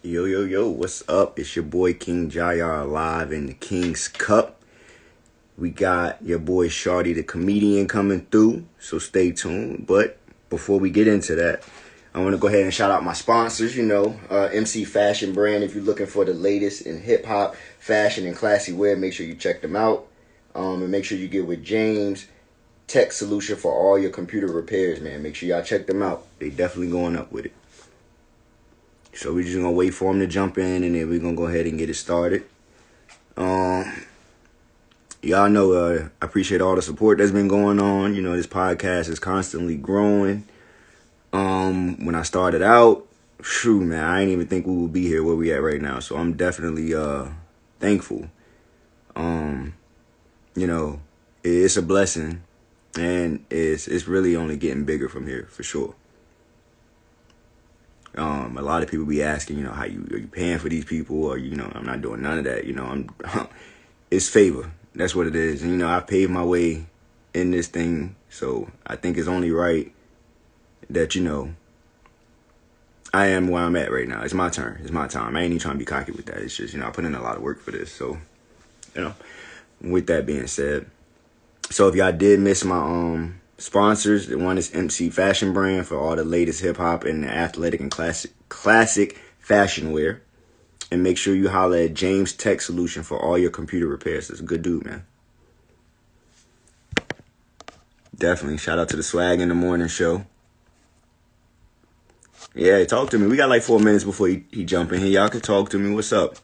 Yo, yo, yo, what's up? It's your boy King Jayar live in the King's Cup. We got your boy Shawty the comedian coming through, so stay tuned. But before we get into that, I want to go ahead and shout out my sponsors, MC Fashion Brand. If you're looking for the latest in hip-hop, fashion, and classy wear, make sure you check them out. And make sure you get with James Tech Solution for all your computer repairs, man. Make sure y'all check them out. They definitely going up with it. So we're just going to wait for him to jump in, and then we're going to go ahead and get it started. Y'all know I appreciate all the support that's been going on. You know, this podcast is constantly growing. When I started out, man, I didn't even think we would be here where we at right now. So I'm definitely thankful. It's a blessing, and it's really only getting bigger from here for sure. A lot of people be asking, how are you paying for these people? Or, I'm not doing none of that. It's favor. That's what it is. And, I paved my way in this thing. So I think it's only right that, I am where I'm at right now. It's my turn. It's my time. I ain't even trying to be cocky with that. It's just, I put in a lot of work for this. So, with that being said, so if y'all did miss my sponsors, the one is MC Fashion Brand for all the latest hip hop and athletic and classic fashion wear. And make sure you holler at James Tech Solution for all your computer repairs. That's a good dude, man. Definitely. Shout out to the Swag in the Morning show. Yeah, talk to me. We got like 4 minutes before he jump in here. Y'all can talk to me. What's up?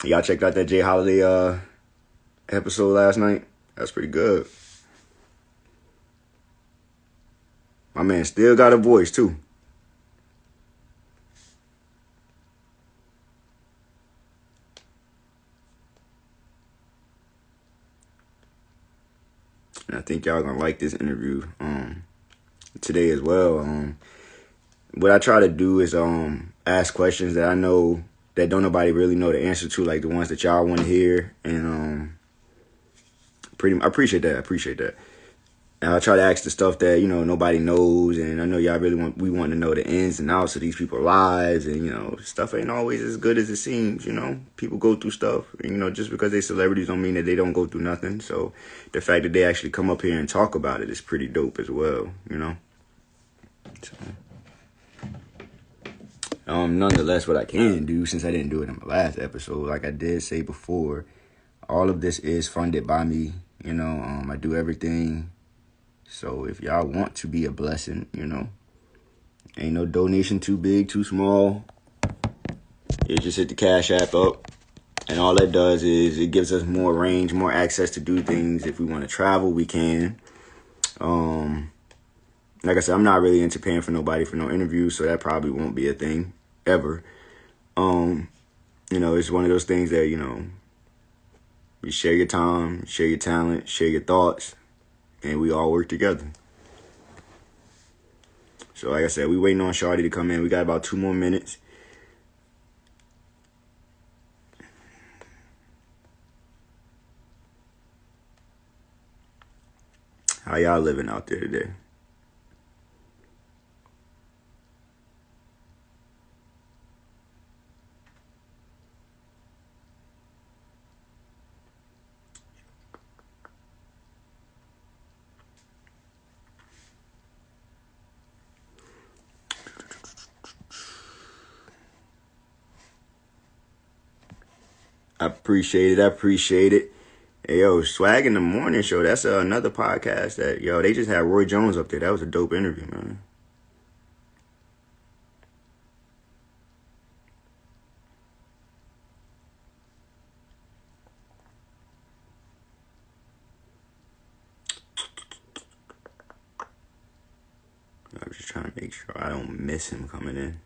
Y'all checked out that Jay Holiday episode last night? That's pretty good. My man still got a voice, too. And I think y'all gonna like this interview today as well. What I try to do is ask questions that I know that don't nobody really know the answer to, like the ones that y'all want to hear. And I appreciate that. And I try to ask the stuff that, nobody knows. And I know y'all we want to know the ins and outs of these people's lives. And, stuff ain't always as good as it seems, People go through stuff. And, just because they celebrities don't mean that they don't go through nothing. So the fact that they actually come up here and talk about it is pretty dope as well, So, nonetheless, what I can do, since I didn't do it in my last episode, like I did say before, all of this is funded by me. I do everything. So if y'all want to be a blessing, ain't no donation too big, too small. You just hit the Cash App up. And all that does is it gives us more range, more access to do things. If we want to travel, we can. Like I said, I'm not really into paying for nobody for no interviews, so that probably won't be a thing ever. It's one of those things that, you share your time, share your talent, share your thoughts, and we all work together. So like I said, we waiting on Shawty to come in. We got about 2 more minutes. How y'all living out there today? I appreciate it. Hey, yo, Swag in the Morning show. That's another podcast that, they just had Roy Jones up there. That was a dope interview, man. I'm just trying to make sure I don't miss him coming in.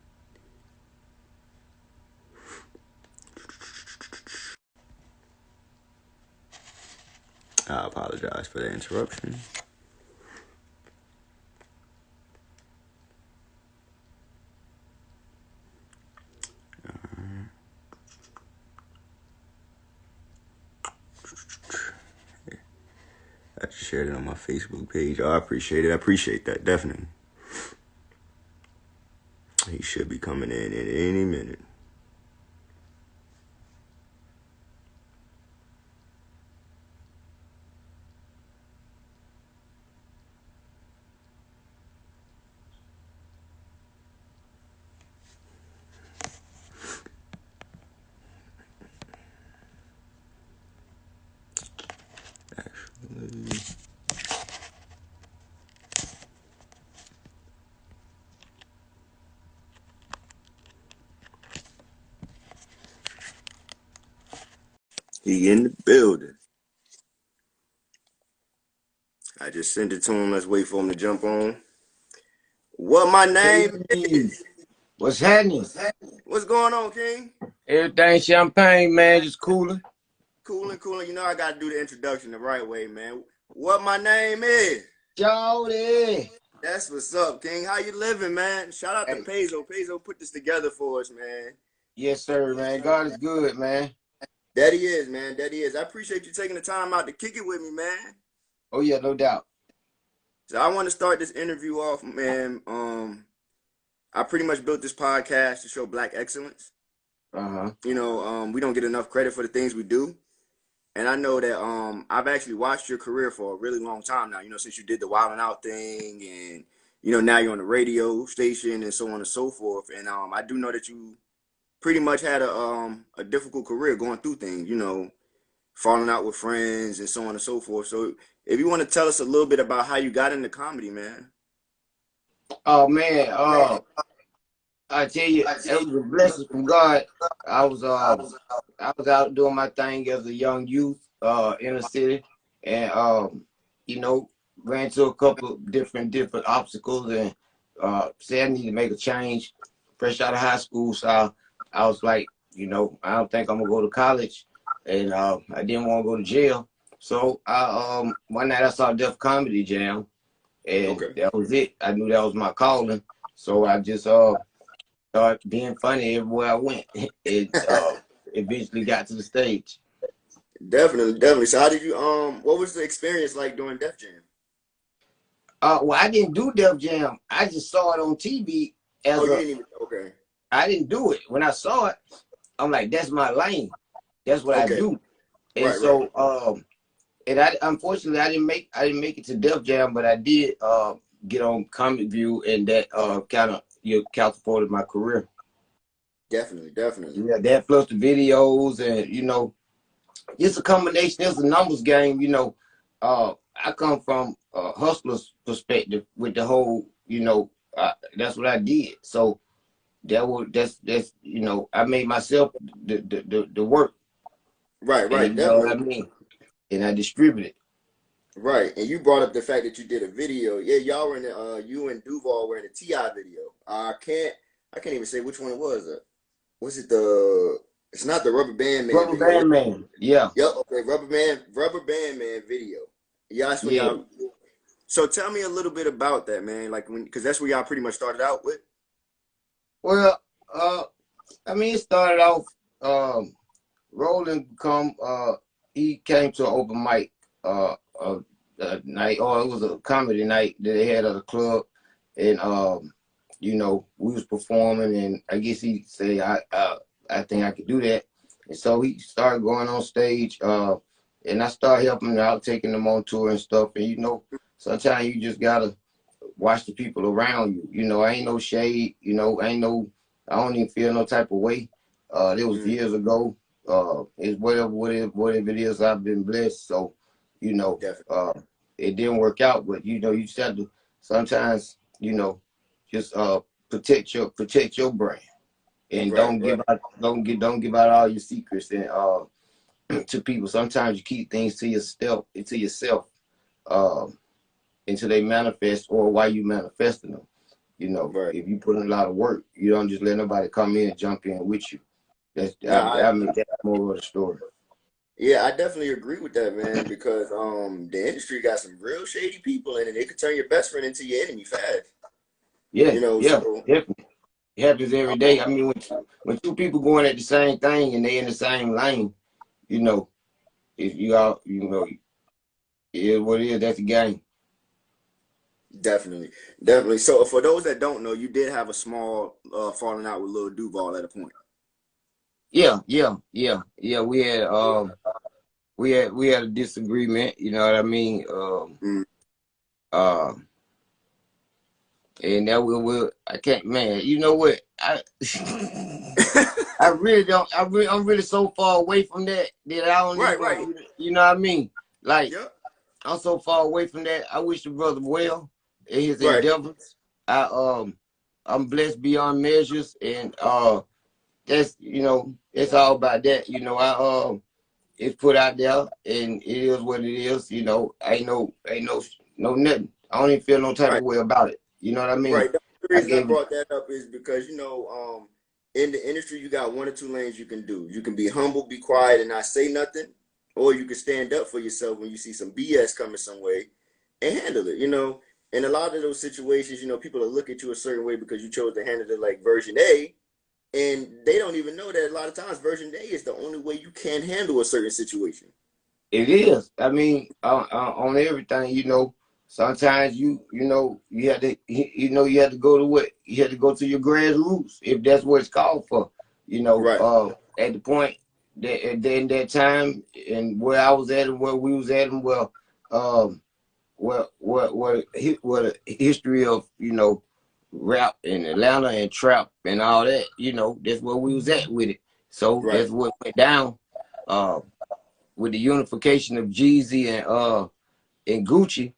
I apologize for the interruption. I just shared it on my Facebook page. I appreciate it. I appreciate that, definitely. He should be coming in at any minute. Actually, he in the building. I just sent it to him. Let's wait for him to jump on. What my name is? What's happening? What's going on, King? Everything champagne, man, just cooling. Cooling. You know I gotta do the introduction the right way, man. What my name is? Shawty. That's what's up, King. How you living, man? Shout out to Hey. Peso. Peso put this together for us, man. Yes, sir, man. God is good, man. That he is, man. That he is. I appreciate you taking the time out to kick it with me, man. Oh yeah, no doubt. So I want to start this interview off, man. I pretty much built this podcast to show Black excellence. You know, we don't get enough credit for the things we do. And I know that I've actually watched your career for a really long time now, you know, since you did the Wild 'N Out thing, and, you know, now you're on the radio station and so on and so forth. And I do know that you pretty much had a difficult career going through things, you know, falling out with friends and so on and so forth. So if you want to tell us a little bit about how you got into comedy, man. Oh man, I tell you, it was a blessing from God. I was out doing my thing as a young youth in the city, and you know, ran into a couple different obstacles, and said I need to make a change. Fresh out of high school, so I was like, you know, I don't think I'm gonna go to college, and I didn't want to go to jail. So I one night I saw Def Comedy Jam, and that was it. I knew that was my calling, so I just started being funny everywhere I went. It eventually got to the stage. Definitely. So how did you what was the experience like doing Def Jam? Well, I didn't do Def Jam. I just saw it on TV as okay. I didn't do it. When I saw it, I'm like, that's my lane. That's what I do. And and I unfortunately I didn't make it to Def Jam, but I did get on Comic View, and that kind of catapulted my career. Definitely. Yeah, that plus the videos, and you know, it's a combination. It's a numbers game. You know, I come from a hustler's perspective with the whole. You know, that's what I did. So that's you know, I made myself the work. Right. And you know what I mean? And I distributed. Right, and you brought up the fact that you did a video. Yeah, y'all were in the you and Duval were in the Ti video. I can't even say which one it was. Was it the? It's not the Rubber Band Man. Rubber Band Man. Yeah. Yep. Okay. Rubber Band Man video. Yeah, that's what y'all. So tell me a little bit about that, man. Like because that's where y'all pretty much started out with. Well, I mean, it started off. Roland he came to an open mic night, or it was a comedy night that they had at a club, and you know, we was performing, and I guess he said I think I could do that, and so he started going on stage, and I started helping him out, taking them on tour and stuff, and you know, sometimes you just gotta watch the people around you. You know, I ain't no shade, you know, I don't even feel no type of way. It was years ago. It's whatever it is, I've been blessed. So, you know, it didn't work out, but you know, you just have to sometimes, you know, just protect your brand, and don't give out all your secrets and to people. Sometimes you keep things to yourself until they manifest, or while you manifesting them. You know, if you put in a lot of work, you don't just let nobody come in and jump in with you. I mean, that's more of the story. Yeah, I definitely agree with that, man, because the industry got some real shady people in it. It could turn your best friend into your enemy fast. Yeah, you know, definitely. It happens every day. I mean, when two people going at the same thing and they in the same lane, you know, if you all, you know, it is what it is. That's the game. Definitely, definitely. So for those that don't know, you did have a small falling out with Lil Duval at a point. Yeah. We had a disagreement. You know what I mean? Mm. Uh, and that will I can't, man. You know what? I really don't. I'm really so far away from that I don't Right, even. right. You know what I mean? Like, Yep. I'm so far away from that. I wish the brother well in his Right, endeavors. I'm blessed beyond measures, and that's it's all about that. It's put out there, and it is what it is. Ain't no nothing. I don't even feel no type of right, way about it. You know what I mean? right. The I reason I gave it. brought that up is because in the industry you got one or two lanes you can do. You can be humble, be quiet, and not say nothing, or you can stand up for yourself when you see some BS coming some way and handle it. In a lot of those situations, people will look at you a certain way because you chose to handle it like version A, and they don't even know that a lot of times version A is the only way you can handle a certain situation. It is. I mean, on everything, sometimes you have to go to what you have to go to your grassroots if that's what it's called for. Right, At the point in that time and where I was at and where we was at, and um, what a history of rap in Atlanta and trap and all that. That's where we was at with it. So right, that's what went down. Uh, with the unification of Jeezy and Gucci,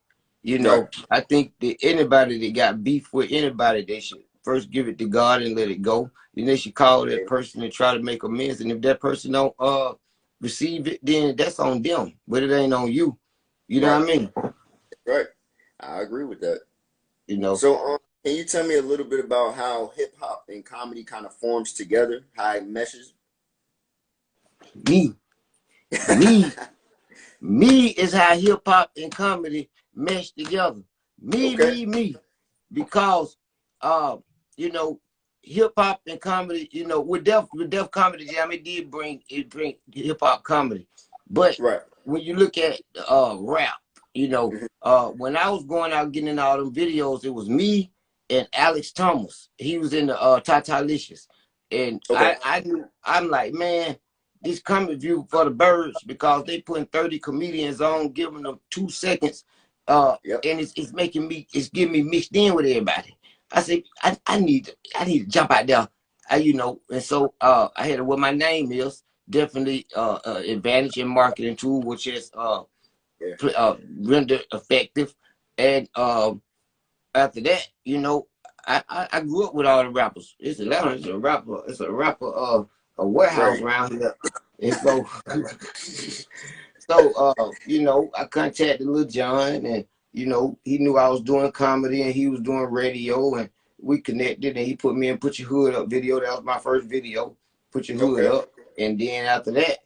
right. I think that anybody that got beef with anybody, they should first give it to God and let it go. Then they should call that person and try to make amends. And if that person don't receive it, then that's on them. But it ain't on you. You know Right, what I mean? right. I agree with that. You know, So, can you tell me a little bit about how hip hop and comedy kind of forms together, how it meshes? me, me, me is how hip hop and comedy mesh together. Me, Okay, me, me. Because uh, you know, hip hop and comedy, with Def Comedy Jam, it bring hip hop comedy. But right. when you look at rap, Mhm. when I was going out getting in all them videos, it was me and Alex Thomas. He was in the Tatalicious. And Okay, I knew, I'm like, man, this comedy view for the birds, because they putting 30 comedians on, giving them 2 seconds, yep, and it's getting me mixed in with everybody. I said, I need to jump out there, and so I had what my name is, definitely advantage in marketing tool, which is yeah, render effective. And after that, I grew up with all the rappers. It's Atlanta. It's a warehouse right, around here. And so I contacted Lil John, and he knew I was doing comedy and he was doing radio, and we connected, and he put me in Put Your Hood Up video. That was my first video, Put Your Hood okay, Up. And then after that,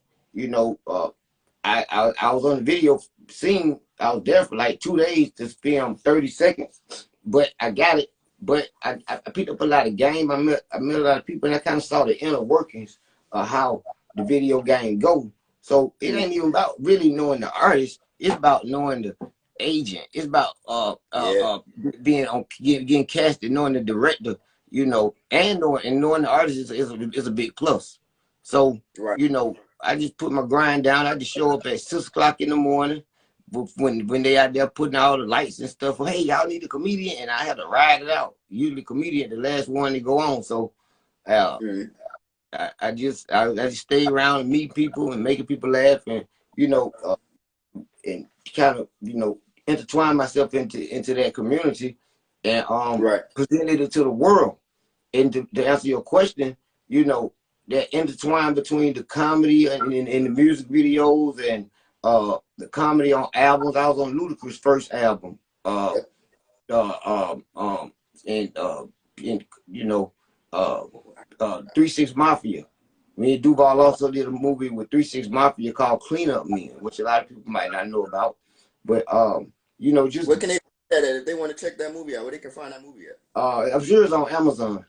I was on the video scene. I was there for like 2 days to film 30 seconds, but I got it. But I picked up a lot of game. I met a lot of people, and I kind of saw the inner workings of how the video game go. So it mm, ain't even about really knowing the artist. It's about knowing the agent. It's about yeah, being on getting casted, knowing the director, and knowing the artist is a big plus. So right, I just put my grind down. I just show up at 6 o'clock in the morning when they out there putting all the lights and stuff. Well, hey, y'all need a comedian, and I had to ride it out. Usually, comedian the last one to go on. So, uh, mm, I just stay around and meet people and making people laugh, and and kind of intertwine myself into that community, and right, presented it to the world. And to answer your question, that intertwine between the comedy and the music videos, and the comedy on albums. I was on Ludacris' first album, yep, and uh, 3 6 Mafia. Me and Duval also did a movie with 3 6 Mafia called Cleanup Men, which a lot of people might not know about. But just Where can they do that at if they want to check that movie out? Where they can find that movie at? I'm sure it's on Amazon.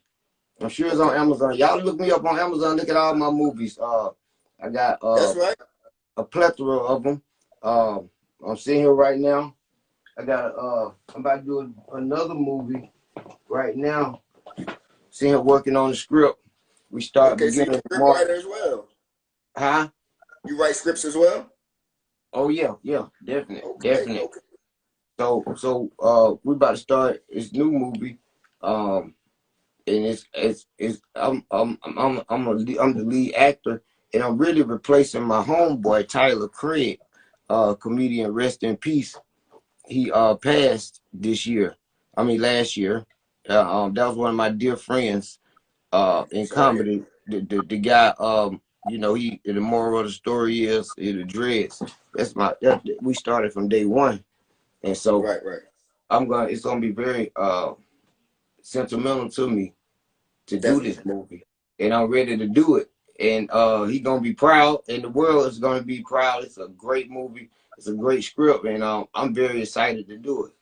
I'm sure it's on Okay, Amazon. Y'all look me up on Amazon. Look at all my movies. I got that's right. a plethora of them. I'm sitting here right now. I'm about to do another movie right now. See him working on the script. We start Okay, so you're beginning a of script March. writer as well. Huh? You write scripts as well? Oh yeah, definitely, Okay, definitely. okay. So we about to start this new movie. And I'm the lead actor, and I'm really replacing my homeboy Tyler Craig, comedian. Rest in peace. He passed this year. I mean last year. That was one of my dear friends in Sorry to hear. comedy. The guy, he the moral of the story is the dreads. We started from day one, and so Right, right. it's gonna be very sentimental to me to do Definitely. this movie, and I'm ready to do it. And he gonna be proud, and the world is gonna be proud. It's a great movie. It's a great script, and I'm very excited to do it.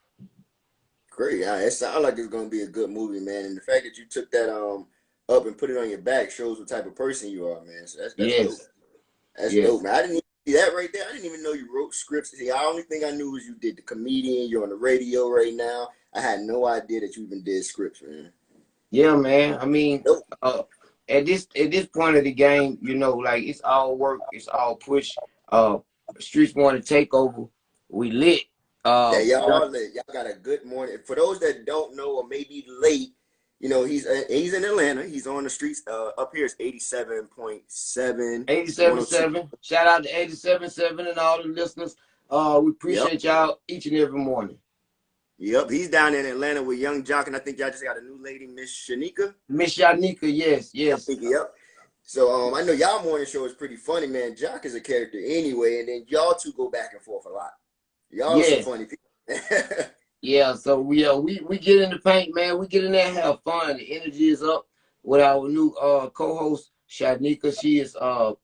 Great. Yeah, it sounds like it's gonna be a good movie, man. And the fact that you took that up and put it on your back shows what type of person you are, man. So that's dope. Yes, That's dope, yes, man. I didn't even see that right there. I didn't even know you wrote scripts. See, the only thing I knew was you did the comedian. You're on the radio right now. I had no idea that you even did scripts, man. yeah, man. I mean, Nope. uh, at this point of the game, like it's all work, it's all push. Uh, Streets want to take over. We lit. Yeah, y'all Done are lit. Y'all got a good morning. For those that don't know or maybe late, he's in Atlanta. He's on the streets. Up here is 87.7, 102. 87.7. Shout out to 87.7 and all the listeners. We Yep. appreciate y'all each and every morning. Yep. He's down in Atlanta with Young Jock, and I think y'all just got a new lady, Miss Shanika. Miss Yanika, yes, yes. Yep. So I know y'all morning show is pretty funny, man. Jock is a character anyway, and then y'all two go back and forth a lot. Y'all are some Yes. funny people. Yeah, so we get in the paint, man. We get in there and have fun. The energy is up with our new co-host, Shadnika. She is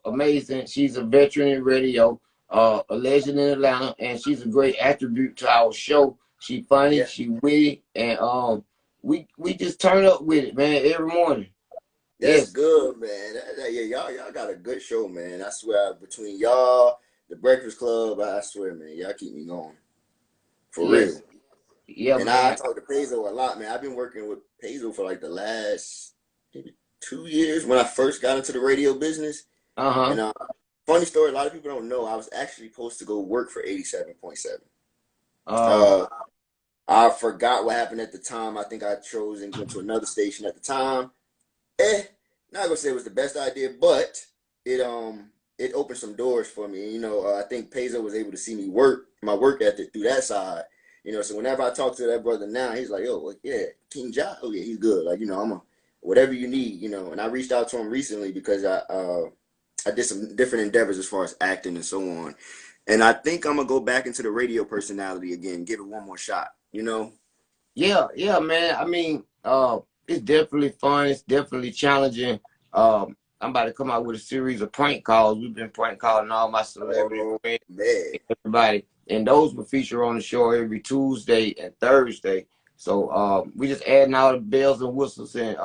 amazing. She's a veteran in radio, a legend in Atlanta, and she's a great attribute to our show. She funny, Yeah. she witty, and we just turn up with it, man, every morning. That's Yes, good, man. Yeah, y'all got a good show, man. I swear, between y'all, the Breakfast Club, I swear, man, y'all keep me going for real. yes, yeah, And I man. talk to Peso a lot, man. I've been working with Peso for like the last maybe 2 years when I first got into the radio business. Uh-huh. And funny story, a lot of people don't know, I was actually supposed to go work for 87.7. Uh, Uh, I forgot what happened at the time. I think I chose and went to another station at the time. Not gonna say it was the best idea, but it opened some doors for me. I think Peso was able to see me work my work ethic through that side. So whenever I talk to that brother now, he's like, "Yo, well, yeah, King Jock, oh yeah, he's good. Like, I'm whatever you need. And I reached out to him recently because I did some different endeavors as far as acting and so on. And I think I'm gonna go back into the radio personality again, give it one more shot. yeah, man. I mean, it's definitely fun. It's definitely challenging. I'm about to come out with a series of prank calls. We've been prank calling all my celebrity Oh friends, man. everybody, and those will feature on the show every Tuesday and Thursday. So we just adding all the bells and whistles and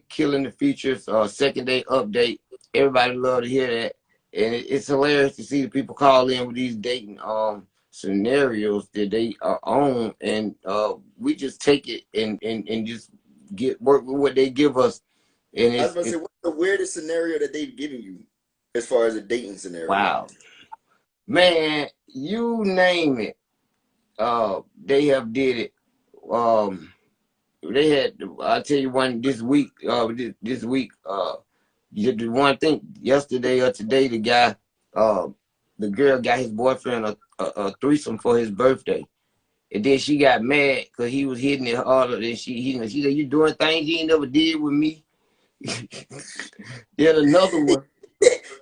killing the features. Second day update. Everybody love to hear that, and it's hilarious to see the people call in with these dating scenarios that they are on, and we just take it and just get work with what they give us, and I was about to say, it's what's the weirdest scenario that they've given you as far as a dating scenario? wow, man, you name it. They have did it. Um, they had. I'll tell you one this week. This week. The one thing yesterday or today, the girl got his boyfriend a threesome for his birthday. And then she got mad because he was hitting it harder than she said, "You doing things you ain't never did with me." Then another one.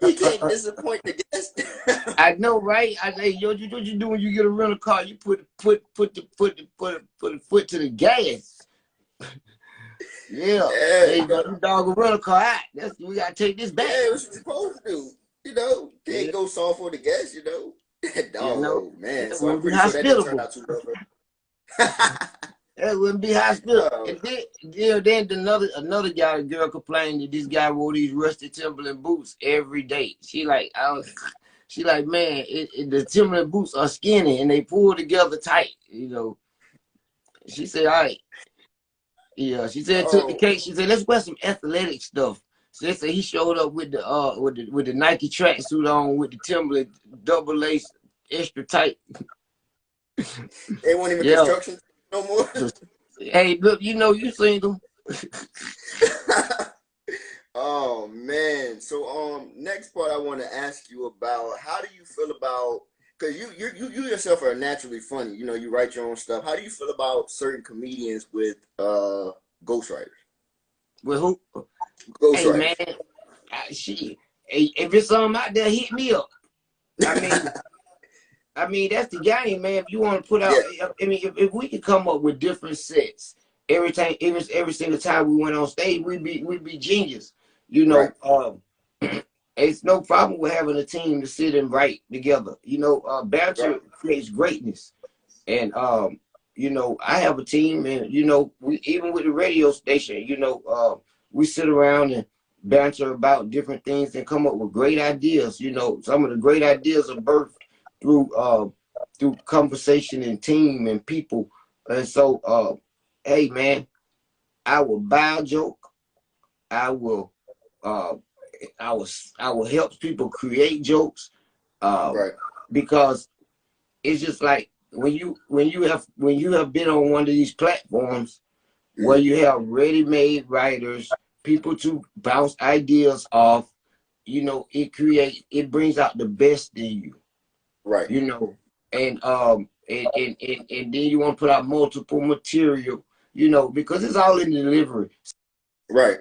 He can't disappoint the guest. I know, right? I say, yo, what you do when you get a rental car? You put the foot to the gas. Yeah. Yeah, Hey, you dog a rental car out. We gotta take this back. yeah, what you supposed to do? Can't Yeah, go soft for the guest. you know, Dog, man. that So I'm wouldn't be pretty sure that didn't turn hospitable. out too well. That wouldn't be hospital. Oh, And then another girl complained that this guy wore these rusty Timberland boots every day. She like, She like, man, the Timberland boots are skinny and they pull together tight. You know, she said, all right. Yeah, she said took the Oh, cake. She said, let's wear some athletic stuff. So they said he showed up with the Nike tracksuit on with the Timberland double lace extra tight. they weren't even Yeah. construction no more. So, hey, look, you know you seen them. Oh man. So next part I want to ask you about, how do you feel about, because you yourself are naturally funny. You know, you write your own stuff. How do you feel about certain comedians with ghostwriters? With who? Hey man, Ghostwriters. hey, if it's something out there, hit me up. I mean that's the game, man. If you want to put out, Yeah, I mean, if we could come up with different sets every single time we went on stage, we'd be genius. You right. know, it's no problem with having a team to sit and write together. You know, Right. banter creates greatness. And you know, I have a team, and you know, we even with the radio station, you know, we sit around and banter about different things and come up with great ideas. You know, some of the great ideas are birthed through conversation and team and people. And so, hey man, I will buy a joke. I will, uh, I will help people create jokes, um, Right. because it's just like when you have been on one of these platforms where Mm, you have ready-made writers, people to bounce ideas off. You know, it brings out the best in you. right. You know, and then you want to put out multiple material. You know, because it's all in the delivery. Right.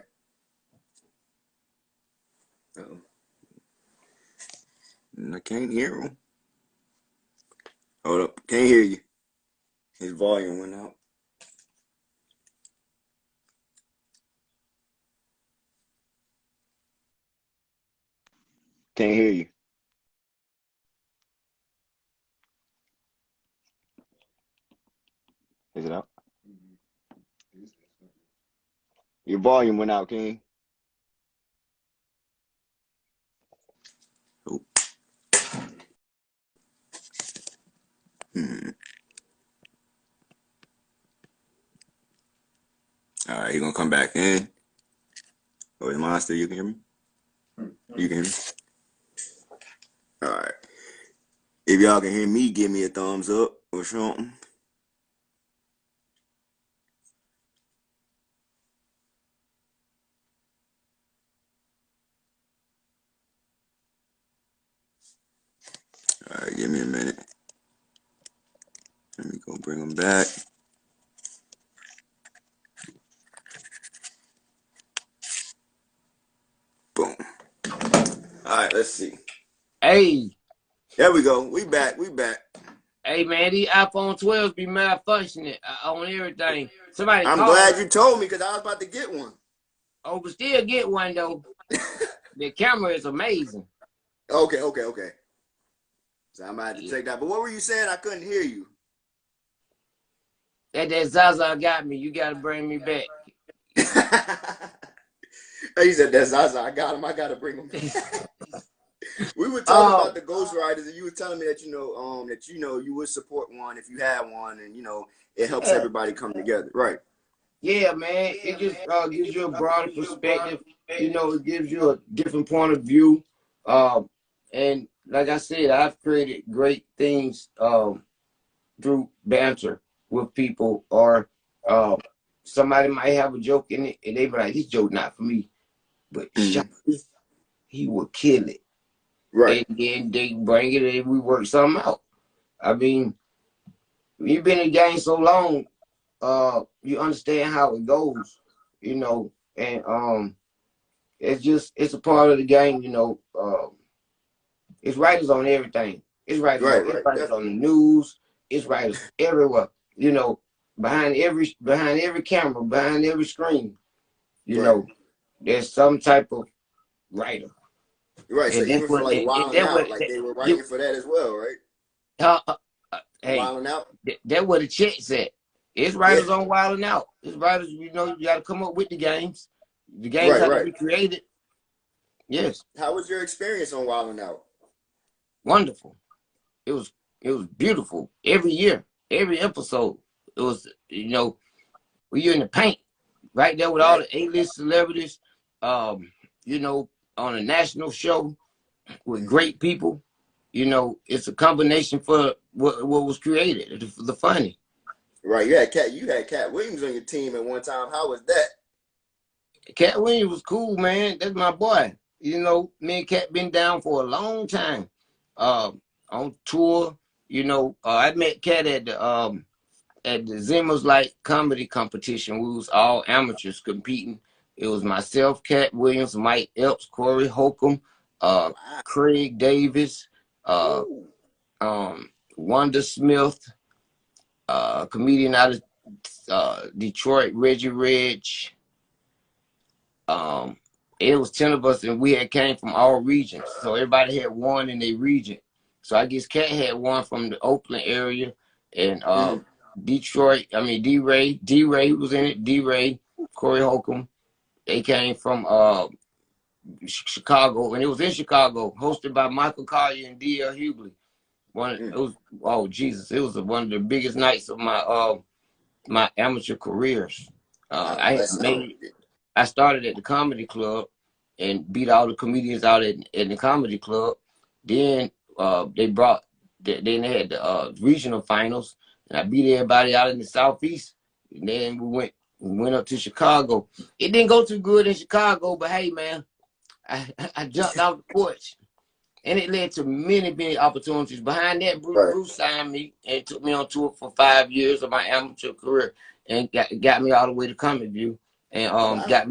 Uh-oh. I can't hear him. Hold up. Can't hear you. His volume went out. Can't hear you. Is it out? Your volume went out, King. Oh. Hmm. All right, you gonna come back in? Oh, is mine still? You can hear me? You can hear me? All right. If y'all can hear me, give me a thumbs up or something. All right, give me a minute. Let me go bring them back. Boom. All right, let's see. Hey, There we go. We back. We back. hey, man, these iPhone 12s be malfunctioning on everything. Somebody I'm called. glad you told me because I was about to get one. Oh, but still get one though. The camera is amazing. Okay, okay, okay. So I'm gonna have to Yeah. check that. But what were you saying? I couldn't hear you. That Zaza got me. You gotta bring me back. He said that Zaza. I got him. I gotta bring him back. We were talking about Oh, the ghostwriters, and you were telling me that you would support one if you had one, and it helps yeah, everybody come together. Right. yeah, man. It just gives you a broader perspective. You know, it gives you a different point of view. And like I said, I've created great things through banter with people, or uh, somebody might have a joke in it, and they be like, "This joke not for me," but Mhm. Shawty, he will kill it. Right. And then they bring it and we work something out. I mean, you've been in the game so long, you understand how it goes, you know, and it's a part of the game, you know. It's writers on everything. Right. It's Right. writers on the Definitely. news, it's writers everywhere, you know, behind every camera, behind every screen, you Right. know, there's some type of writer. Right. So And that's even for what like and Wilding that what Out, like they were you writing for that as well, right? uh, uh, hey, Wilding Out. that what the chat said. It's Yeah. writers on Wild and Out. It's writers, you know, you got to come up with the games. The games Right. have to Right. be created. Yes. How was your experience on Wilding Out? wonderful. It was beautiful every year, every episode. It was, we in the paint right there with all Right. the A-list celebrities, you know, on a national show with Mm-hmm. great people. It's a combination for what was created, the funny. Right. You had Cat Williams on your team at one time. How was that? Cat Williams was cool, man. That's my boy. Me and Cat been down for a long time. On tour. I met Cat at the Zimmer's Light comedy competition. We was all amateurs competing. It was myself, Cat Williams, Mike Epps, Corey Holcomb, Wow. Craig Davis, uh, Ooh. Wanda Smith, comedian out of Detroit, Reggie Reg. Um, it was 10 of us, and we had came from all regions. So everybody had one in their region. So I guess Cat had one from the Oakland area, and Mm-hmm. Detroit. I mean, D-Ray was in it. D-Ray, Corey Holcomb. They came from Chicago, and it was in Chicago, hosted by Michael Collier and D.L. Hughley. It was, oh Jesus, it was one of the biggest nights of my amateur careers. I know that sounds. I started at the comedy club and beat all the comedians out in the comedy club. Then then they had the regional finals, and I beat everybody out in the southeast. And then we went up to Chicago. It didn't go too good in Chicago, but hey, man, I jumped out the porch. And it led to many opportunities. Behind that, Right. Bruce signed me and took me on tour for 5 years of my amateur career, and got me all the way to Comic View, and Wow. got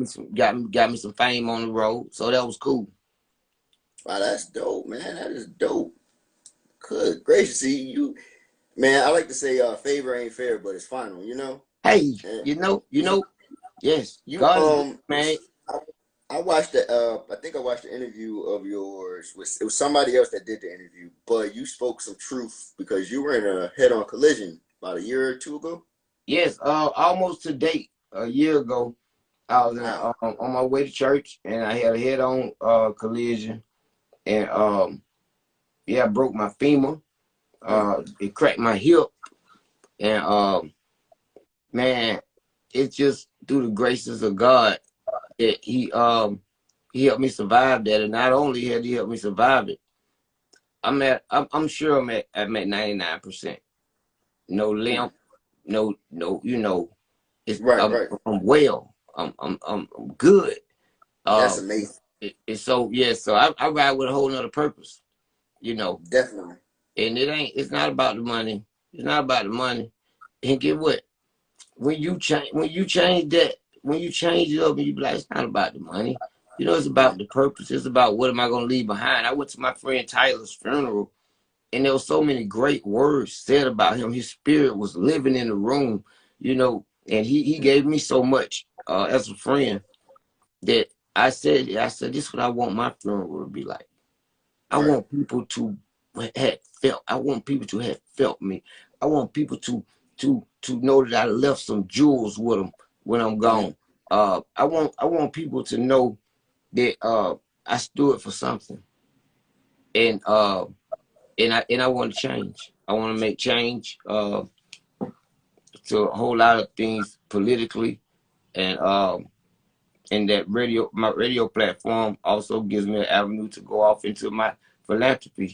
me some fame on the road. So that was cool. Wow, that's dope, man. That is dope. Good gracious, see you, man. I like to say, favor ain't fair, but it's final. Hey, And yes, you God is good, man. I, I watched the. I think I watched the interview of yours. It was somebody else that did the interview, but you spoke some truth because you were in a head-on collision about a year or two ago. Yes, almost to date, a year ago, I was Wow. on my way to church, and I had a head-on collision, and I broke my femur. Mm. It cracked my hip, and man, it's just through the graces of God that he helped me survive that, and not only had he helped me survive it, I'm sure I'm at 99%. No Mm. limp, no, it's Right, right. I'm well. I'm good. That's Uh, amazing. it's so yeah, so I ride with a whole nother purpose, you know, Definitely. and it's not about the money. It's not about the money. And get what? When you change it up and you be like, it's not about the money. It's Mm. about the purpose. It's about what am I gonna leave behind. I went to my friend Tyler's funeral, and there were so many great words said about him. His spirit was living in the room, and he Mm. gave me so much as a friend that this is what I want my funeral to be like. I Right. want people to have felt. I want people to have felt me. I want people to know that I left some jewels with them when I'm Mm-hmm. gone. I want people to know that I stood for something, and I want to change. I want to make change to a whole lot of things politically, and that my radio platform also gives me an avenue to go off into my philanthropy.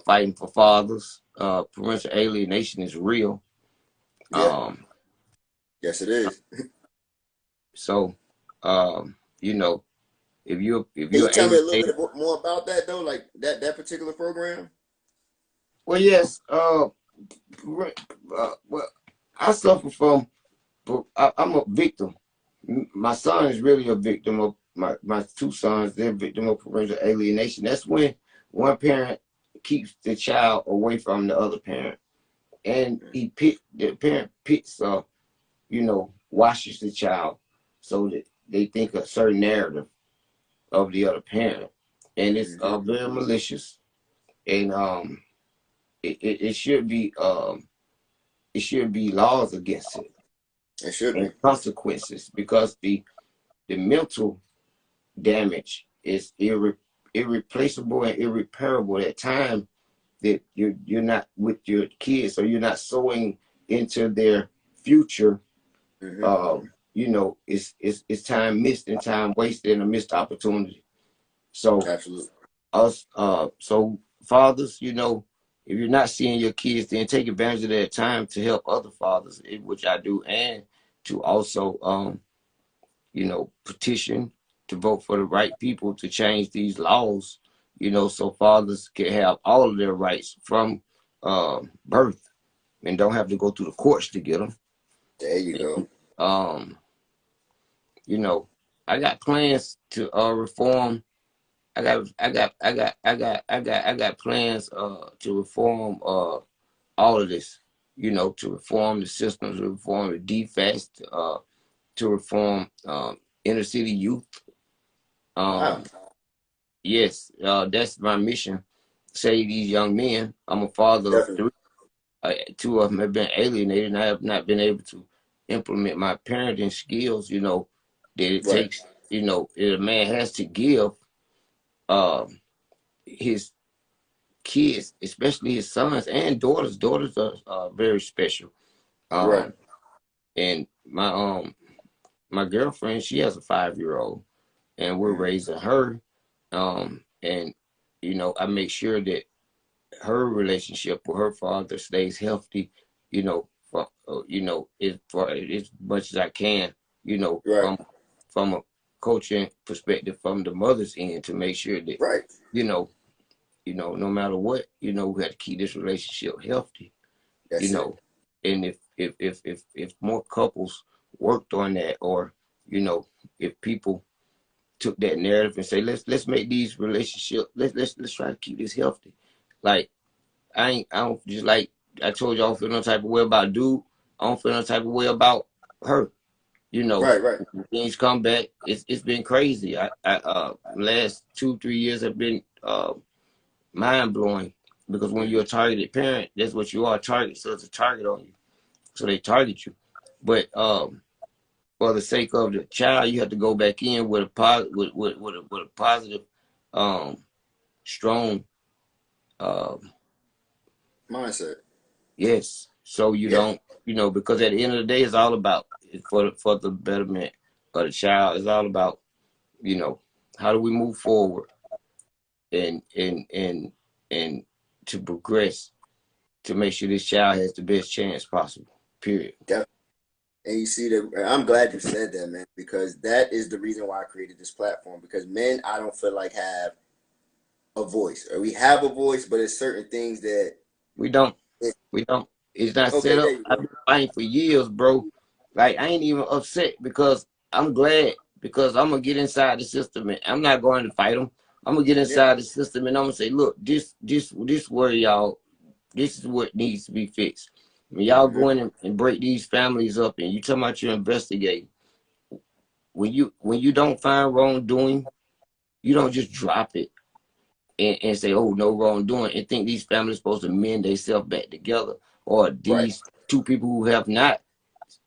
Fighting for fathers. Parental alienation is real. Yeah. Um, Yes, it is. so, you know, if Can you you're tell me a little alienated, bit more about that though, like that particular program? well, yes. Well, I suffer from. I'm a victim. My son is really a victim of my two sons. They're a victim of parental alienation. That's when one parent keeps the child away from the other parent, and the parent pits washes the child so that they think a certain narrative of the other parent, and it's Mm-hmm. very malicious, and it should be laws against it It should be. and consequences because the mental damage is irreplaceable and irreparable. That time that you're not with your kids, or you're not sowing into their future. You know, it's time missed and time wasted and a missed opportunity. So Absolutely. us, so fathers, you know, if you're not seeing your kids, then take advantage of that time to help other fathers, which I do, and to also, you know, petition to vote for the right people to change these laws, you know, so fathers can have all of their rights from birth and don't have to go through the courts to get them. There you go. You know, I got plans to reform. I got plans to reform all of this. You know, to reform the systems, to reform the defects, to reform inner city youth. Wow. Yes, that's my mission. Save these young men. I'm a father of Definitely. three. Two of them have been alienated, and I have not been able to implement my parenting skills. You know, that it Right. takes. You know, a man has to give his kids, especially his sons and daughters. Daughters are very special. Right. And my girlfriend, she has a 5-year-old, and we're raising her. And you know, I make sure that her relationship with her father stays healthy. You know, for you know, for as much as I can. You know, Right. from a coaching perspective, from the mother's end, to make sure that Right. you know, no matter what, you know, we have to keep this relationship healthy. You That's it. know, and if more couples worked on that, or you know, if people took that narrative and say, let's make these relationships, let's try to keep this healthy. Like I don't, just like I told you, I don't feel no type of way about dude. I don't feel no type of way about her. You know, Right. Right. things come back. It's been crazy. Last 2-3 years have been mind blowing, because when you're a targeted parent, that's what you are, a target. So it's a target on you. So they target you. But for the sake of the child, you have to go back in with a with a positive, um, strong, um, Mindset. yes. So you Yeah. don't, you know, because at the end of the day, it's all about, for the betterment of the child. It's all about, you know, how do we move forward and to progress, to make sure this child has the best chance possible. Period. Definitely. And you see that, I'm glad you said that, man, because that is the reason why I created this platform. Because men, I don't feel like have a voice, or we have a voice, but it's certain things that We don't. it, We don't. It's not set okay, there up. you I've go. been fighting for years, bro. Like I ain't even upset, because I'm glad, because I'm gonna get inside the system and I'm not going to fight them. I'm gonna get Yeah. inside the system and I'm gonna say, look, this where y'all, this is what needs to be fixed. When y'all Mm-hmm. go in and break these families up, and you talking about you investigating, when you don't find wrongdoing, you don't just drop it and say, oh, no wrongdoing, and think these families supposed to mend themselves back together, or Right. these two people who have not,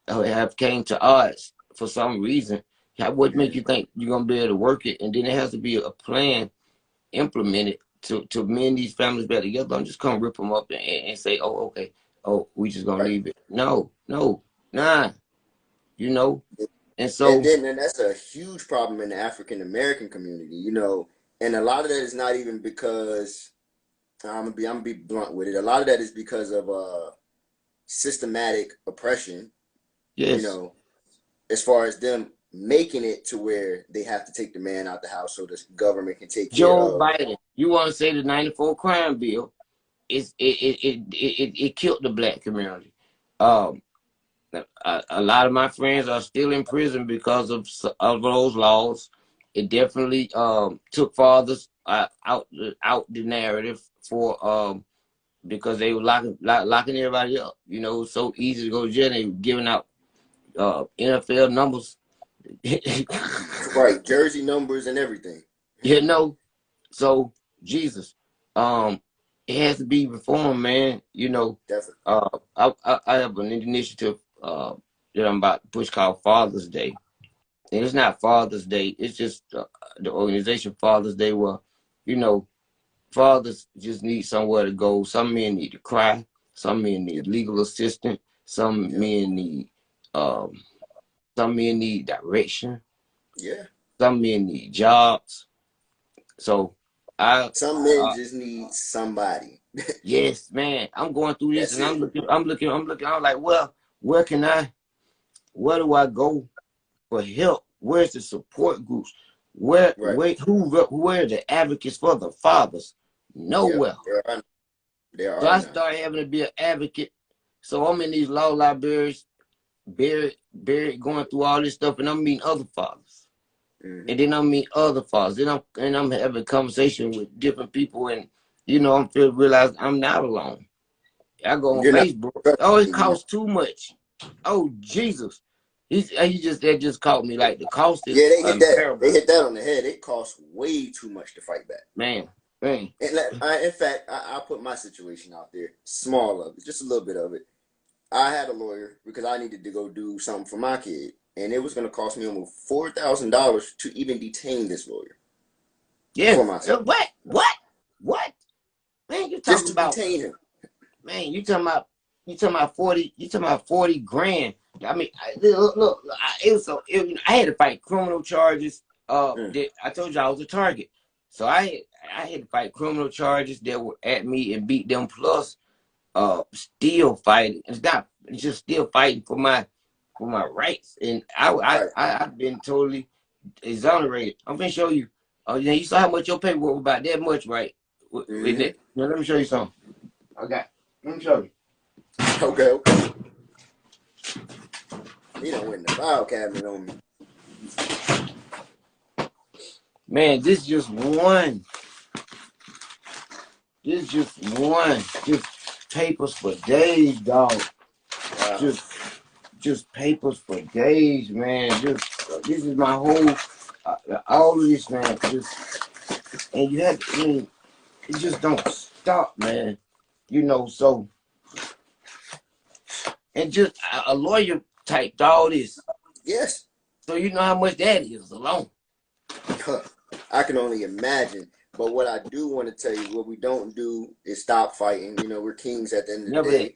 have came to odds for some reason. What make Mm-hmm. you think you're gonna be able to work it? And then there has to be a plan implemented to mend these families back together. I'm just gonna rip them up and say, oh, okay, oh, we just gonna Right. leave it. No, no, nah, you know. And And so, then and that's a huge problem in the African American community, and a lot of that is not even because I'm gonna be blunt with it. A lot of that is because of systematic oppression, you yes, know, as far as them making it to where they have to take the man out the house so the government can take care Joe of. Biden. You want to say the '94 crime bill? It killed the black community. Um, a lot of my friends are still in prison because of those laws. It definitely took fathers out the narrative for because they were locking everybody up. You know, it was so easy to go to jail. They were giving out NFL numbers. Right, jersey numbers and everything. You know, so Jesus, um, it has to be reformed, man. You know, Definitely. I have an initiative that I'm about to push called Father's Day, and it's not Father's Day. It's just the organization Father's Day, where you know, fathers just need somewhere to go. Some men need to cry. Some men need legal assistance. Some Yeah. men need um some men need direction. Yeah. Some men need jobs. So I Some men uh, just need somebody. yes, man, I'm going through this That's and it. I'm like, well, where do I go for help? Where's the support groups? Right. Where are the advocates for the fathers? Yeah. Nowhere. There So are I none. started having to be an advocate. So I'm in these law libraries, buried, going through all this stuff, and I'm meeting other fathers. Mm-hmm. And then I meet other fathers. I'm having conversation with different people, and I'm feeling realize I'm not alone. I go on You're not. Facebook. Oh, it costs too much. Oh, Jesus. That just caught me. Like, the cost is Yeah, they hit that. They unbearable. hit that on the head. It costs way too much to fight back. Man, man. And in fact, I'll put my situation out there. Small of it, just a little bit of it. I had a lawyer because I needed to go do something for my kid, and it was going to cost me almost $4,000 to even detain this lawyer Yeah. for my son. What? Man, you Just talking to about, detain him. man, you talking about 40 grand. I mean, look, I had to fight criminal charges. I told you I was a target. So I had to fight criminal charges that were at me and beat them, plus still fighting. It's just still fighting for my rights. And Right. I've been totally exonerated. I'm gonna show you. Oh, yeah, you saw how much your paperwork was about that much, right? With Mm-hmm. it. Now let me show you something. Let me show you. Okay. He done went in the file cabinet on me. Man, this is just one. Just papers for days, dog. Wow. Just papers for days, man. This is my whole, all of this, man. And you have, I mean, it just don't stop, man. So, and just a lawyer typed all this. Yes. So you know how much that is alone. I can only imagine. But what I do want to tell you, what we don't do is stop fighting. We're kings at the end of the Never that. day.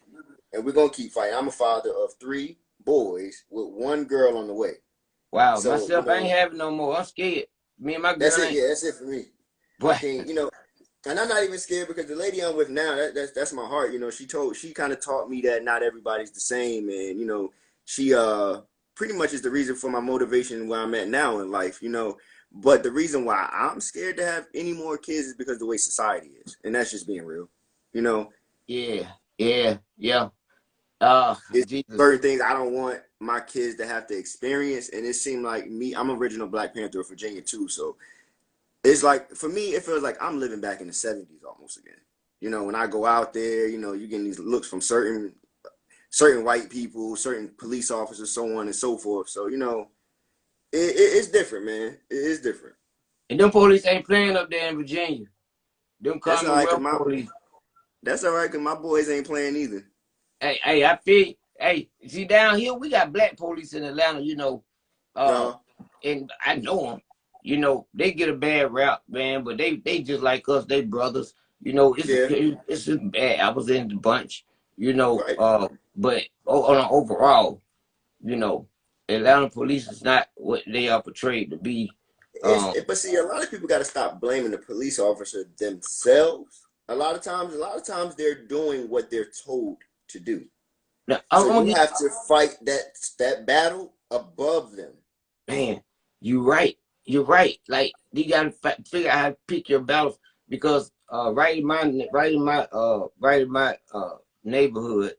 And we're going to keep fighting. I'm a father of 3 boys with 1 girl on the way. Wow, So, myself, I ain't having no more. I'm scared. Me and my girl that's it. ain't. Yeah, that's it for me. I can't, and I'm not even scared because the lady I'm with now, that's my heart. She kind of taught me that not everybody's the same. And, she pretty much is the reason for my motivation where I'm at now in life, But the reason why I'm scared to have any more kids is because of the way society is. And that's just being real, Yeah. It's Jesus. certain things I don't want my kids to have to experience. And it seemed like I'm original Black Panther of Virginia too. So it's like, for me, it feels like I'm living back in the 70s almost again. When I go out there, you're getting these looks from certain white people, certain police officers, so on and so forth. So, it's different, man. It is different. And them police ain't playing up there in Virginia. Them That's all right, Commonwealth police. that's all right, because my boys ain't playing either. Hey, I feel. Hey, see, down here we got black police in Atlanta. No. And I know them. They get a bad rap, man, but they just like us. They brothers. Yeah. It's just bad. I was in the bunch. Right. But on an overall, Atlanta police is not what they are portrayed to be. But see, a lot of people got to stop blaming the police officer themselves. A lot of times they're doing what they're told to do. Now, So you have to fight that battle above them. Man, you're right. You're right. Like, you gotta figure out how to pick your battles, because right in my neighborhood,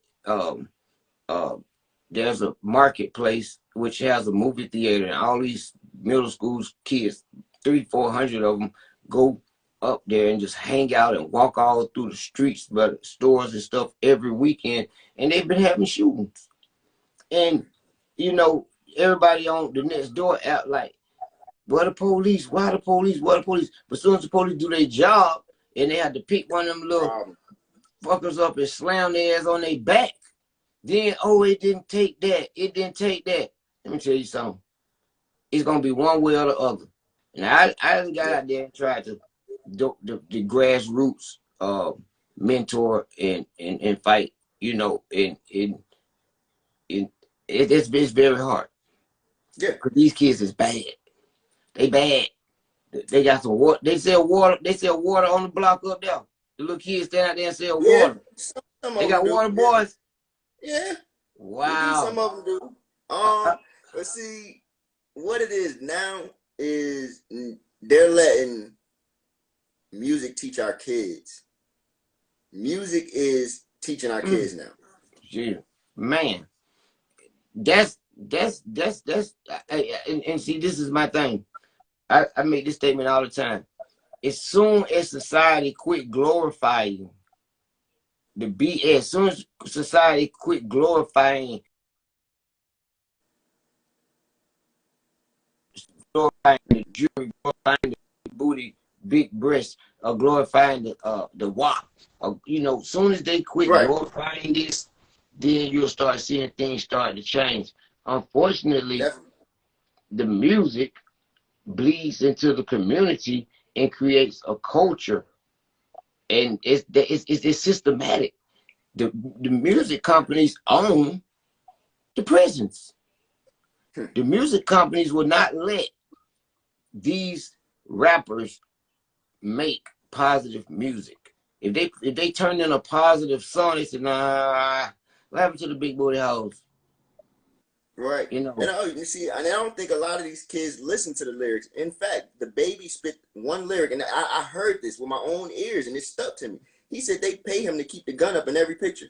there's a marketplace which has a movie theater, and all these middle school kids, 300-400 of them, go up there and just hang out and walk all through the streets, but stores and stuff every weekend, and they've been having shootings. And everybody on the next door act like, "Where the police? Why the police? Where the police?" But as soon as the police do their job and they had to pick one of them little fuckers up and slam their ass on their back, then, it didn't take that. It didn't take that. Let me tell you something. It's gonna be one way or the other. And I got out there and tried to. the grassroots mentor and fight, you know, it's very hard. Yeah. Because these kids is bad. They bad. They got some water. They sell water. They sell water on the block up there. The little kids stand out there and sell Yeah. water. Some They of them got do. water Yeah. boys. Yeah. They do. Wow. Some of them do. Uh, uh, But see, what it is now is they're letting music teach our kids. Music is teaching our kids now. yeah, man. That's and see, this is my thing. I make this statement all the time. As soon as society quit glorifying the BS, as soon as society quit glorifying the jewelry, glorifying the booty, big breasts, or glorifying the WAP, you know, as soon as they quit Right. glorifying this, then you'll start seeing things start to change. Unfortunately, Definitely. the music bleeds into the community and creates a culture, and it's systematic. The music companies own the prisons. The music companies will not let these rappers make positive music. If they turn in a positive song, they say, nah, what happened to the big booty hoes? Right. You And know, you see, and I don't think a lot of these kids listen to the lyrics. In fact, the baby spit one lyric, and I heard this with my own ears, and it stuck to me. He said they pay him to keep the gun up in every picture.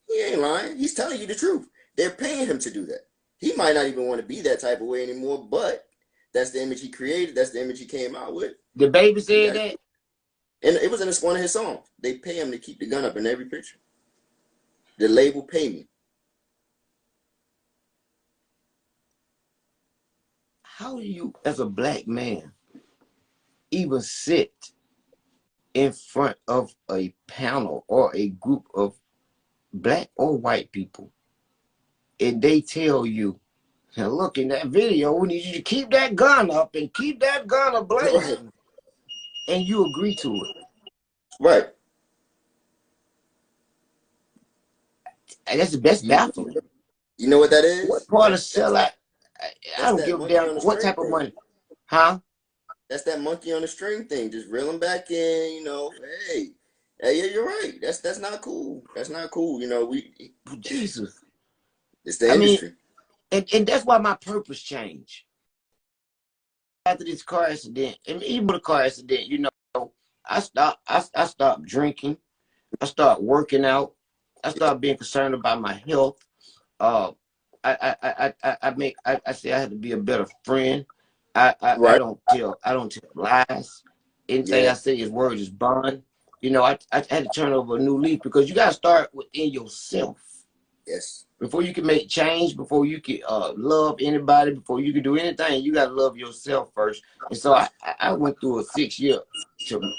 He ain't lying. He's telling you the truth. They're paying him to do that. He might not even want to be that type of way anymore, but that's the image he created. That's the image he came out with. the baby said that. And it was in one of his songs. They pay him to keep the gun up in every picture. The label pay me. How do you, as a black man, even sit in front of a panel or a group of black or white people and they tell you, now look, in that video, we need you to keep that gun up and keep that gun ablazing, and you agree to it? Right. And that's baffling. You know what that What is? part of sellout? I That's don't that give a monkey damn on the what string type of thing. money, huh? That's that monkey on the string thing. Just reel them back in, you know. Hey, yeah, you're right. That's not cool. That's not cool. You know, Jesus. it's the I mean, industry. and that's why my purpose changed after this car accident. And even with a car accident, you know, I stopped drinking. I started working out. I started being concerned about my health. Uh, I say I had to be a better friend. I Right. don't tell lies. Anything Yeah. I say is word is bond. You know, I had to turn over a new leaf because you gotta start within yourself. Yes. Before you can make change, before you can love anybody, before you can do anything, you gotta love yourself first. And so I went through a 6 year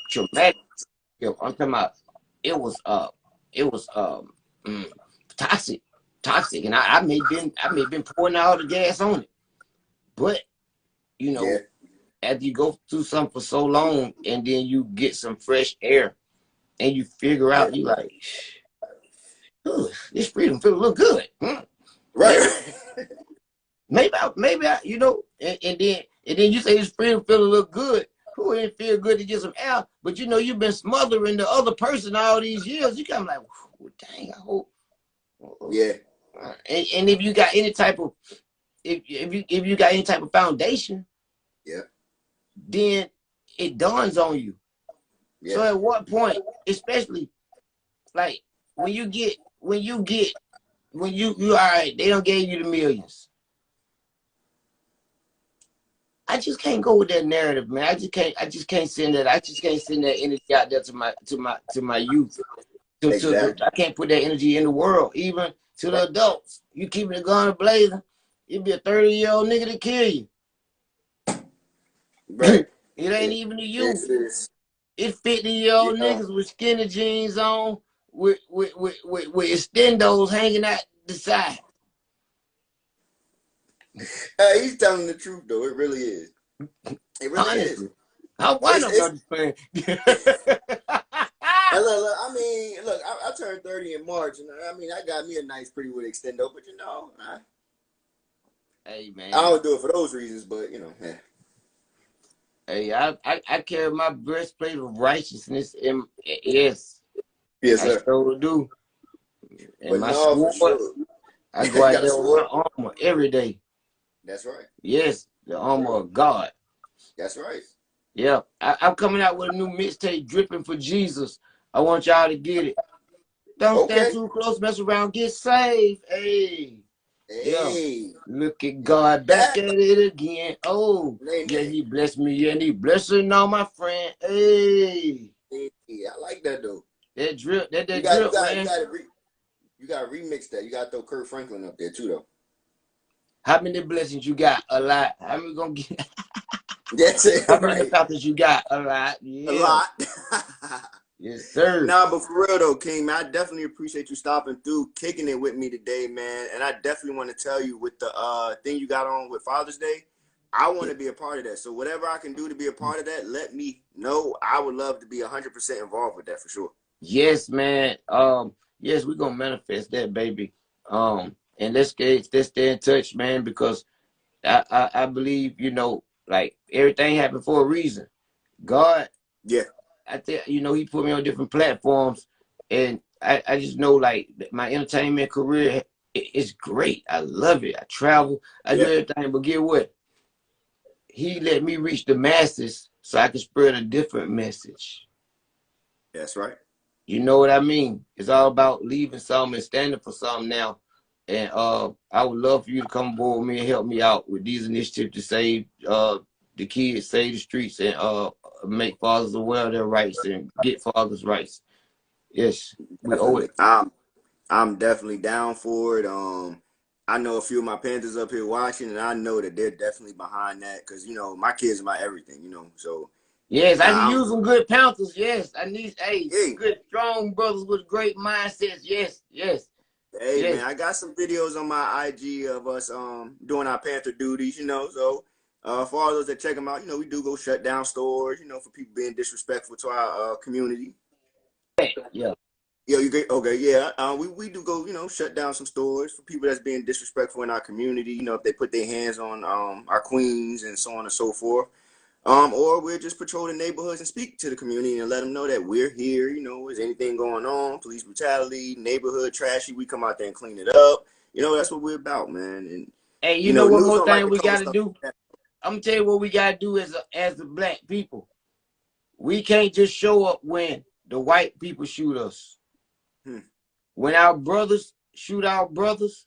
traumatic. I'm talking about it was it was mm, toxic, and I may been pouring all the gas on it, but you Yeah. know, after you go through something for so long, and then you get some fresh air, and you figure Yeah. out you like, this freedom feel a little good. Right. Maybe I, you know, and then you say this freedom feel a little good. Who didn't feel good to get some air? But you know, you've been smothering the other person all these years. You kind of like, dang, I hope. Yeah. And if you got any type of if you got any type of foundation, Yeah. then it dawns on you. Yeah. So at what point, especially like when you all right, they don't give you the millions. I just can't go with that narrative, man. I just can't send that. I just can't send that energy out there to my youth. Exactly. I can't put that energy in the world, even to the adults. You keeping the gun blazing, it'd be a 30-year-old nigga to kill you. Right. It ain't even the youth. It's It's you 50-year-old know. niggas with skinny jeans on, with extendos hanging out the side. He's telling the truth though. It really is. It really is. Honestly, I'm one of them. I'm just playing. Look, I mean, look, I turned 30 in March, and I mean, I got me a nice pretty wood extendo, but you know, Hey man. I don't do it for those reasons, but you know, yeah. Hey, I carry my breastplate of righteousness in yes. Yes, I sir. sure do. And But my no, for sword, sure. I You go out got a there with sword? my armor every day. That's right. Yes, the armor of God. That's right. Yeah, I'm coming out with a new mixtape, Dripping for Jesus. I want y'all to get it. Don't stand Okay. too close, mess around, get saved. Hey, yeah. Hey. Look at God back That, at it again. Oh, hey, yeah, man. he blessed me. Yeah, and he blessing all my friend. Hey, Hey, I like that though. that drip, that You that got, you drip, got, you man. got to you got to remix that. You got to throw Kurt Franklin up there too, though. How many blessings you got? A lot. How many gonna get? That's it, How many right? encounters you got? A lot. A Yeah. lot. Yes, sir. Nah, but for real though, King, man, I definitely appreciate you stopping through, kicking it with me today, man. And I definitely want to tell you with the thing you got on with Father's Day, I want to be a part of that. So whatever I can do to be a part of that, let me know. I would love to be 100% involved with that for sure. Yes, man. Yes, we're gonna manifest that, baby. And let's stay in touch, man, because I believe, you know, like everything happened for a reason. God, Yeah, I think, you know, he put me on different platforms, and I just know like my entertainment career is great. I love it. I travel, I do yeah, everything, but get what? He let me reach the masses so I can spread a different message. that's right. You know what I mean? It's all about leaving something and standing for something now. And I would love for you to come aboard with me and help me out with these initiatives to save the kids, save the streets, and make fathers aware of their rights and get fathers' rights. Yes, we owe Definitely. it. I'm definitely down for it. I know a few of my Panthers up here watching, and I know that they're definitely behind that because you know my kids are my everything. You know, so Yes, I can I'm use some good Panthers. Yes, I need some hey. good, strong brothers with great mindsets. Yes, yes, Hey yes. man, I got some videos on my IG of us doing our Panther duties, you know. So for all those that check them out, you know, we do go shut down stores, you know, for people being disrespectful to our community. Yeah. Yeah, you get okay, yeah. We do go, you know, shut down some stores for people that's being disrespectful in our community, you know, if they put their hands on our queens and so on and so forth. Or we'll just patrol the neighborhoods and speak to the community and let them know that we're here. You know, is anything going on? Police brutality, neighborhood trashy. We come out there and clean it up. You know, that's what we're about, man. And Hey, you you know know, what news more don't like thing to we cover gotta stuff do? like I'm gonna tell you what we gotta do as the black people. We can't just show up when the white people shoot us. that. When our brothers shoot our brothers,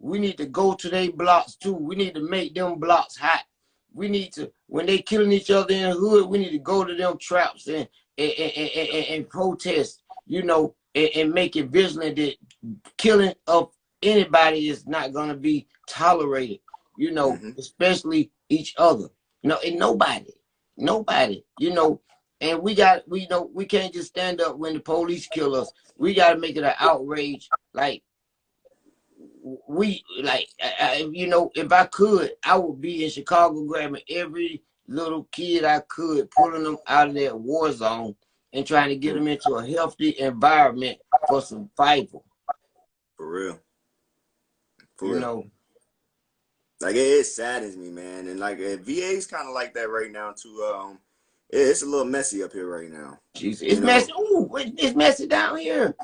we need to go to their blocks too. We need to make them blocks hot. We need to, when they killing each other in the hood, we need to go to them traps and protest, you know, and make it vigilant that killing of anybody is not gonna be tolerated, you know, Mm-hmm. especially each other. You know, and nobody, you know, and we know we can't just stand up when the police kill us. We gotta make it an outrage. Like you know, if I could, I would be in Chicago grabbing every little kid I could, pulling them out of that war zone and trying to get them into a healthy environment for survival. For real, for You real. know, Like it saddens me, man. And like VA's kind of like that right now too. It's a little messy up here right now. Jesus, You it's know. messy. Ooh, it's messy down here.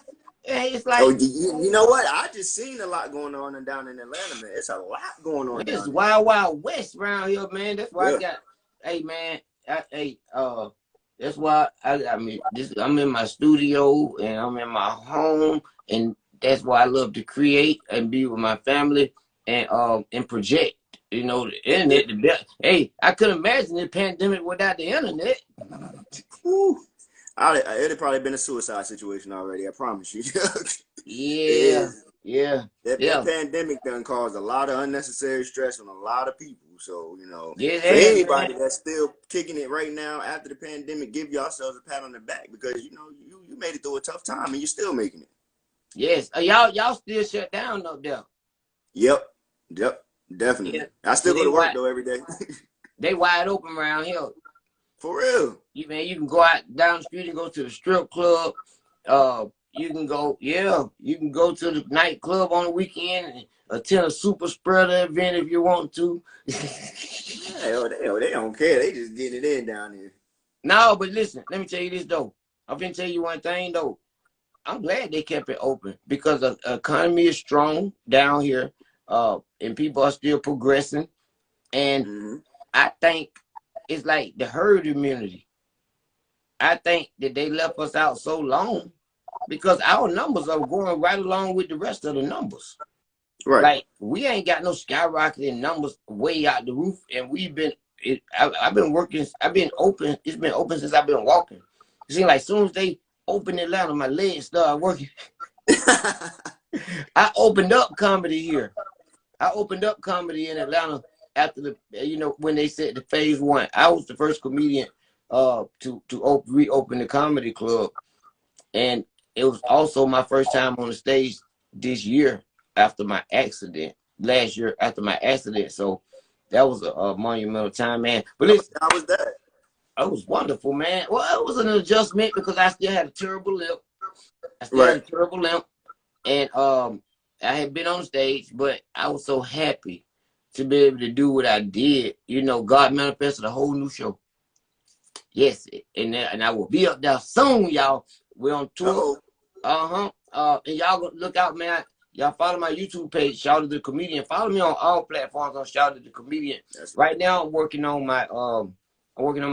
Hey, it's Oh, like you know what? I just seen a lot going on and down in Atlanta, man. It's a lot going on it's down there. wild, wild west around here, man. That's why I Yeah. got. Hey, man. That's why I mean, I'm in my studio and I'm in my home, and that's why I love to create and be with my family and project. You know, the internet. Hey, I couldn't imagine the pandemic without the internet. Whew. It'd probably been a suicide situation already. I promise you. It Yeah, is yeah, that yeah. pandemic done caused a lot of unnecessary stress on a lot of people. So you know, Yeah, it for has, man. anybody that's still kicking it right now after the pandemic, give yourselves a pat on the back because you know you made it through a tough time and you're still making it. Yes. Y'all still shut down up there. Yep, yep, definitely. Yeah. I See, still go to work though every day. they wide open around here. For real. You can go out down the street and go to the strip club. You can go, you can go to the nightclub on the weekend and attend a super spreader event if you want to. Hell, they don't care. They just getting it in down here. No, but listen, let me tell you this though. I'm gonna tell you one thing though. I'm glad they kept it open because the economy is strong down here, and people are still progressing. And I think it's like the herd immunity. I think that they left us out so long because our numbers are going right along with the rest of the numbers. Right. Like we ain't got no skyrocketing numbers way out the roof, and I've been working. I've been open. It's been open since I've been walking. It seems like as soon as they opened Atlanta, my legs started working. I opened up comedy here. I opened up comedy in Atlanta after when they said the phase 1. I was the first comedian to reopen the comedy club, and it was also my first time on the stage this year after my accident. Last year after my accident, so that was a monumental time, man. But listen, how was that? It was wonderful, man. Well, it was an adjustment because I still had a terrible limp. And I had been on stage, but I was so happy to be able to do what I did. You know, God manifested a whole new show. Yes, and I will be up there soon, y'all. We're on tour. And y'all look out, man. Y'all follow my YouTube page, Shawty the Comedian. Follow me on all platforms on Shawty the Comedian. Right now, I'm working on my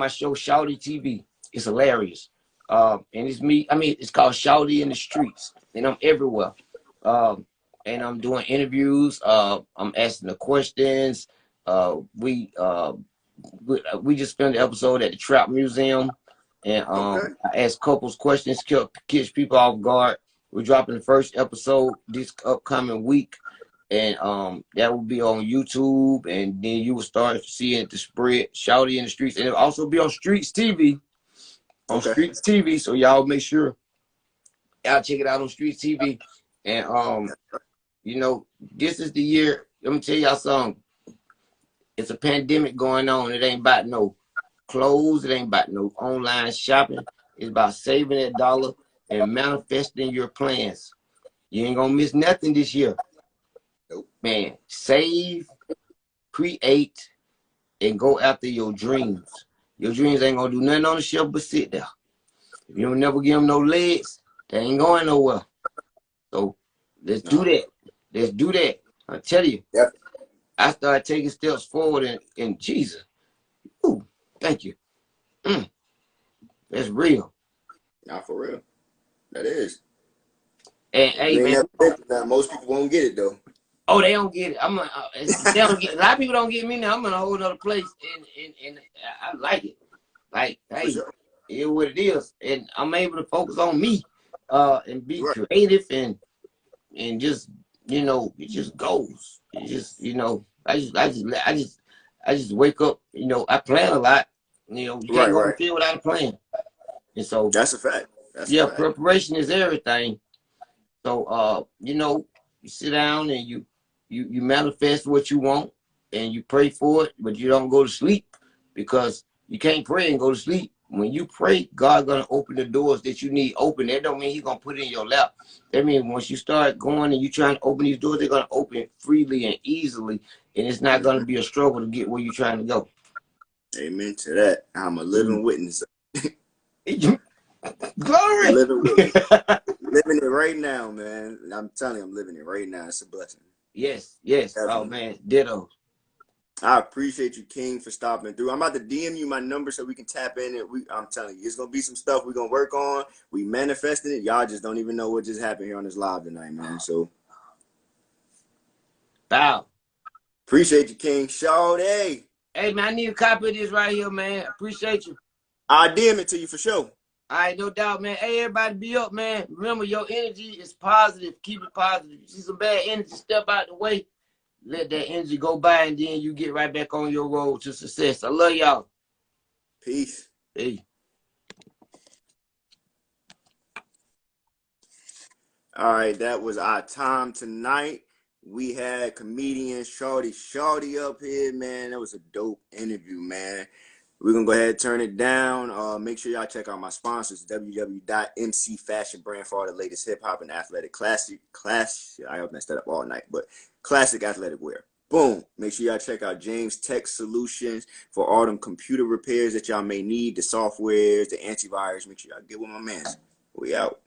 show, Shawty TV. It's hilarious. And it's me. I mean, it's called Shawty in the Streets, and I'm everywhere. And I'm doing interviews. I'm asking the questions. We just filmed the episode at the Trap Museum, and I asked couples questions, catch people off guard. We're dropping the first episode this upcoming week, and that will be on YouTube, and then you will start seeing the spread, Shawty in the Streets, and it'll also be on Streets TV. Streets TV, so y'all make sure y'all check it out on Streets TV. And this is the year. Let me tell y'all something. It's a pandemic going on. It ain't about no clothes. It ain't about no online shopping. It's about saving that dollar and manifesting your plans. You ain't gonna miss nothing this year. Nope. Man, save, create, and go after your dreams. Your dreams ain't gonna do nothing on the shelf but sit there. If you don't never give them no legs, they ain't going nowhere. So let's do that. Let's do that. I tell you. Yep. I started taking steps forward in Jesus. Ooh, thank you. That's real. Not for real. That is. And hey, man, most people won't get it though. Oh, they don't get it. They don't get. A lot of people don't get me now. I'm in a whole other place, and I like it. Like, hey, sure. It is what it is, and I'm able to focus on me, and be creative, and just it just goes. It just I just wake up. I plan a lot. You can't go and feel without a plan, and so that's a fact. Preparation is everything. So you sit down and you manifest what you want and you pray for it, but you don't go to sleep because you can't pray and go to sleep. When you pray, God's gonna open the doors that you need open. That don't mean He's gonna put it in your lap. That means once you start going and you trying to open these doors, they're gonna open freely and easily, and it's not gonna be a struggle to get where you're trying to go. Amen to that. I'm a living witness. Glory. Living it right now, man. I'm telling you, I'm living it right now. It's a blessing. Yes. Definitely. Oh man, ditto. I appreciate you, King, for stopping through. I'm about to DM you my number so we can tap in. I'm telling you, it's gonna be some stuff we're gonna work on. We manifested it. Y'all just don't even know what just happened here on this live tonight, man. So, wow. Appreciate you, King. Shawty. Hey man, I need a copy of this right here, man. Appreciate you. I'll DM it to you for sure. All right, no doubt, man. Hey, everybody be up, man. Remember, your energy is positive. Keep it positive. You see some bad energy, step out the way. Let that energy go by, and then you get right back on your road to success. I love y'all. Peace. Hey. All right, that was our time tonight. We had comedian Shawty up here, man. That was a dope interview, man. We're gonna go ahead and turn it down. Make sure y'all check out my sponsors, www.mc Fashion Brand, for all the latest hip hop and athletic classic. I messed that up all night, but classic athletic wear. Boom. Make sure y'all check out James Tech Solutions for all them computer repairs that y'all may need, the softwares, the antivirus. Make sure y'all get with my man. We out.